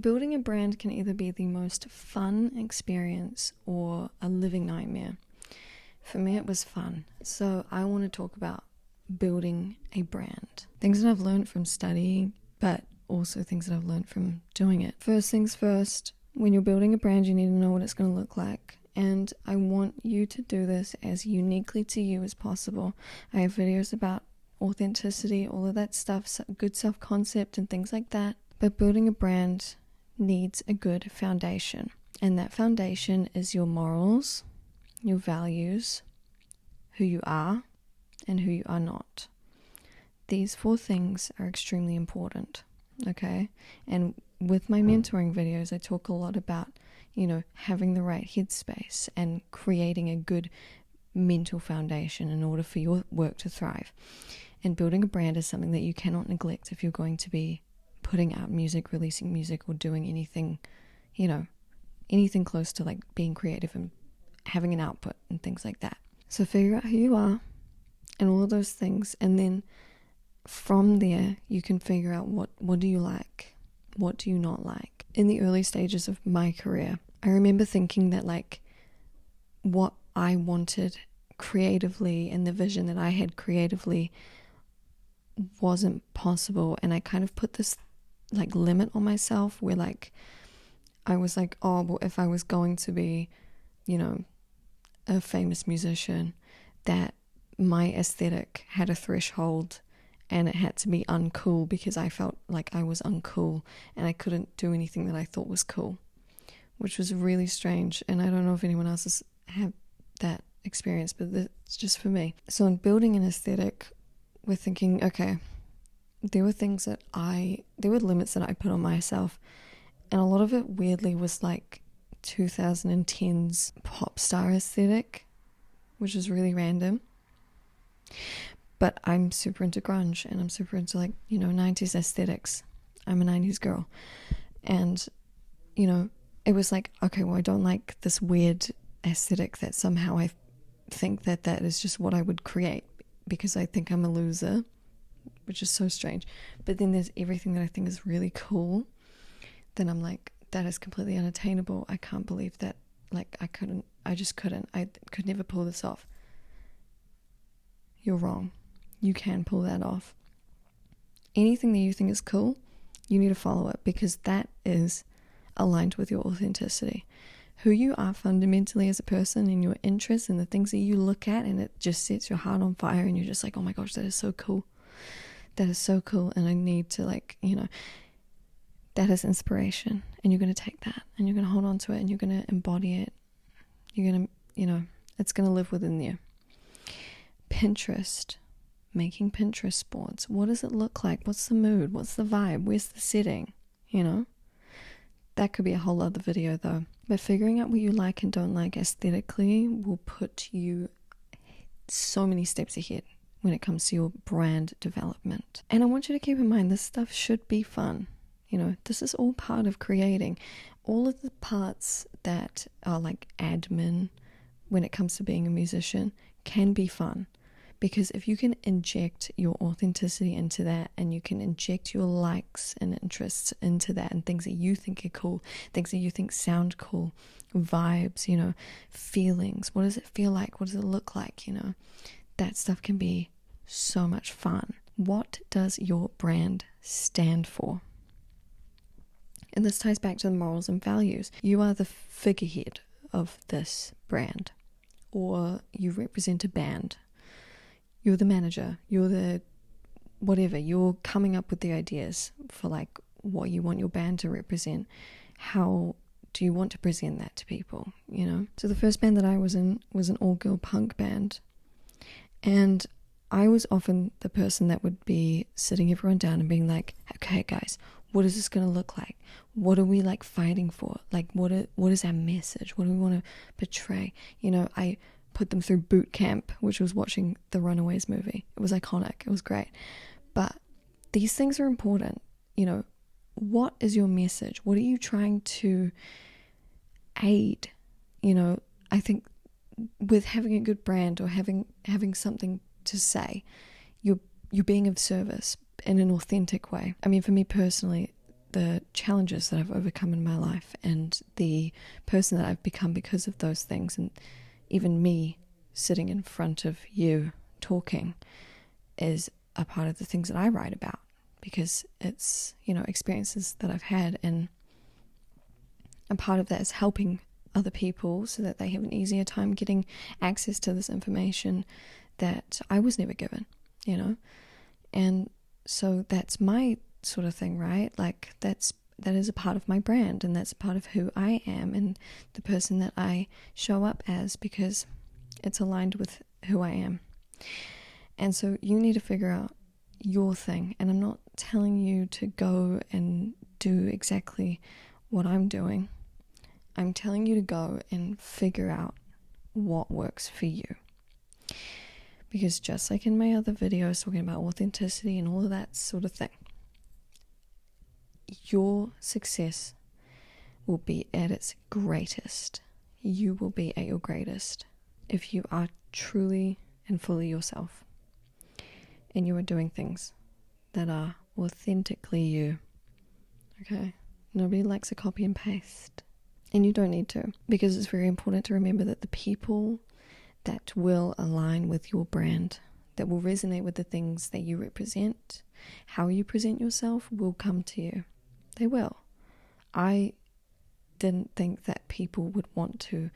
Building a brand can either be the most fun experience or a living nightmare. For me, it was fun. So I want to talk about building a brand. Things that I've learned from studying, but also things that I've learned from doing it. First things first, when you're building a brand, you need to know what it's going to look like. And I want you to do this as uniquely to you as possible. I have videos about authenticity, all of that stuff, good self-concept and things like that. But building a brand needs a good foundation. And that foundation is your morals, your values, who you are, and who you are not. These 4 things are extremely important, okay? And with my mentoring videos, I talk a lot about, having the right headspace and creating a good mental foundation in order for your work to thrive. And building a brand is something that you cannot neglect if you're going to be putting out music, releasing music, or doing anything, anything close to like being creative and having an output and things like that. So figure out who you are and all of those things, and then from there you can figure out what do you like, what do you not like. In the early stages of my career, I remember thinking that like what I wanted creatively and the vision that I had creatively wasn't possible, and I kind of put this like limit on myself where like I was like, oh well, if I was going to be a famous musician, that my aesthetic had a threshold and it had to be uncool because I felt like I was uncool and I couldn't do anything that I thought was cool, which was really strange. And I don't know if anyone else has had that experience, but it's just for me. So in building an aesthetic, we're thinking, okay, there were limits that I put on myself, and a lot of it weirdly was like 2010s pop star aesthetic, which is really random. But I'm super into grunge, and I'm super into 90s aesthetics. I'm a 90s girl. And, it was like, okay, well, I don't like this weird aesthetic that somehow I think that is just what I would create because I think I'm a loser, which is so strange. But then there's everything that I think is really cool. Then I'm like, that is completely unattainable. I can't believe that. I could never pull this off. You're wrong. You can pull that off. Anything that you think is cool, you need to follow it because that is aligned with your authenticity. Who you are fundamentally as a person and your interests and the things that you look at, and it just sets your heart on fire and you're just like, oh my gosh, that is so cool. That is so cool, and I need to that is inspiration, and you're going to take that and you're going to hold on to it and you're going to embody it. You're going to, it's going to live within you. Pinterest, making Pinterest boards. What does it look like? What's the mood? What's the vibe? Where's the setting? That could be a whole other video though. But figuring out what you like and don't like aesthetically will put you so many steps ahead when it comes to your brand development. And I want you to keep in mind, this stuff should be fun. This is all part of creating. All of the parts that are like admin when it comes to being a musician can be fun. Because if you can inject your authenticity into that, and you can inject your likes and interests into that, and things that you think are cool, things that you think sound cool, vibes, feelings, what does it feel like? What does it look like? That stuff can be so much fun. What does your brand stand for? And this ties back to the morals and values. You are the figurehead of this brand, or you represent a band. You're the manager, you're the whatever, you're coming up with the ideas for what you want your band to represent. How do you want to present that to people, So the first band that I was in was an all-girl punk band, and I was often the person that would be sitting everyone down and being like, okay guys, what is this going to look like? What are we fighting for? What is our message? What do we want to portray? I put them through boot camp, which was watching the Runaways movie. It was iconic. It was great. But these things are important. What is your message? What are you trying to aid? I think with having a good brand or having something to say, you're being of service in an authentic way. I mean, for me personally, the challenges that I've overcome in my life and the person that I've become because of those things, and even me sitting in front of you talking is a part of the things that I write about, because it's, you know, experiences that I've had, and a part of that is helping other people so that they have an easier time getting access to this information that I was never given, you know. And so that's my sort of thing, right? Like that is a part of my brand, and that's a part of who I am and the person that I show up as, because it's aligned with who I am. And so you need to figure out your thing. And I'm not telling you to go and do exactly what I'm doing. I'm telling you to go and figure out what works for you. Because just like in my other videos talking about authenticity and all of that sort of thing, your success will be at its greatest. You will be at your greatest if you are truly and fully yourself, and you are doing things that are authentically you. Okay? Nobody likes a copy and paste. And you don't need to, because it's very important to remember that the people that will align with your brand, that will resonate with the things that you represent, how you present yourself, will come to you. They will. I didn't think that people would want to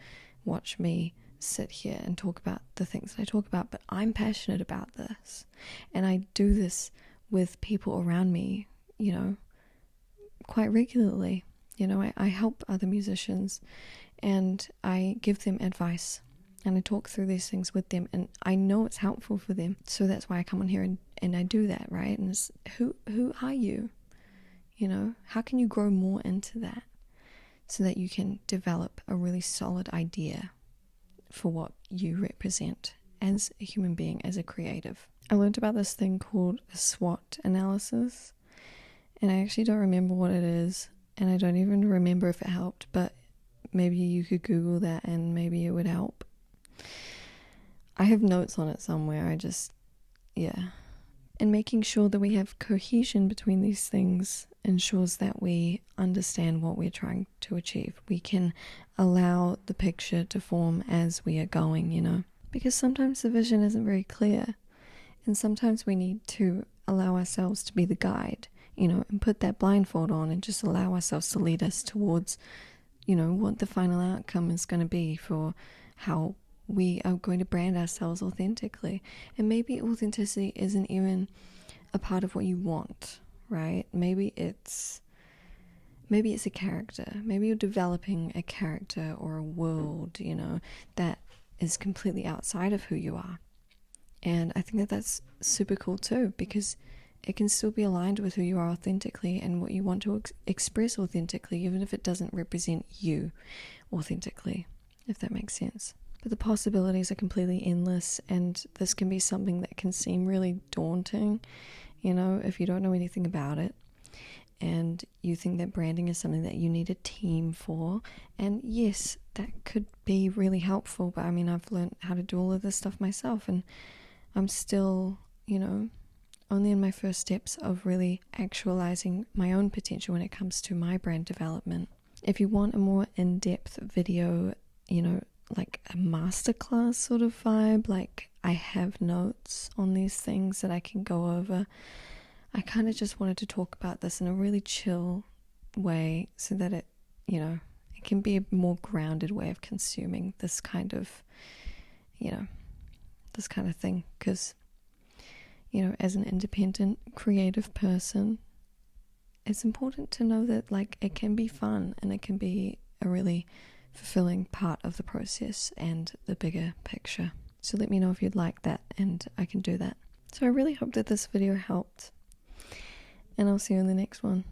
watch me sit here and talk about the things that I talk about, but I'm passionate about this, and I do this with people around me, you know, quite regularly. You know, I help other musicians, and I give them advice, and I talk through these things with them, and I know it's helpful for them. So that's why I come on here and I do that, right? And it's, who are you? You know, how can you grow more into that so that you can develop a really solid idea for what you represent as a human being, as a creative? I learned about this thing called a SWOT analysis, and I actually don't remember what it is, and I don't even remember if it helped, but maybe you could Google that and maybe it would help. I have notes on it somewhere. And making sure that we have cohesion between these things ensures that we understand what we're trying to achieve. We can allow the picture to form as we are going, you know, because sometimes the vision isn't very clear, and sometimes we need to allow ourselves to be the guide, you know, and put that blindfold on and just allow ourselves to lead us towards, you know, what the final outcome is going to be for how we are going to brand ourselves authentically. And maybe authenticity isn't even a part of what you want, right? Maybe it's a character. Maybe you're developing a character or a world, you know, that is completely outside of who you are. And I think that that's super cool too, because it can still be aligned with who you are authentically and what you want to express authentically, even if it doesn't represent you authentically, if that makes sense. But the possibilities are completely endless, and this can be something that can seem really daunting, you know, if you don't know anything about it, and you think that branding is something that you need a team for. And yes, that could be really helpful, but I mean, I've learned how to do all of this stuff myself, and I'm still, you know, only in my first steps of really actualizing my own potential when it comes to my brand development. If you want a more in-depth video, you know, like a masterclass sort of vibe, like I have notes on these things that I can go over, I kind of just wanted to talk about this in a really chill way so that it, you know, it can be a more grounded way of consuming this kind of, you know, this kind of thing. Because, you know, as an independent creative person, it's important to know that, like, it can be fun and it can be a really fulfilling part of the process and the bigger picture. So let me know if you'd like that, and I can do that. So I really hope that this video helped, and I'll see you in the next one.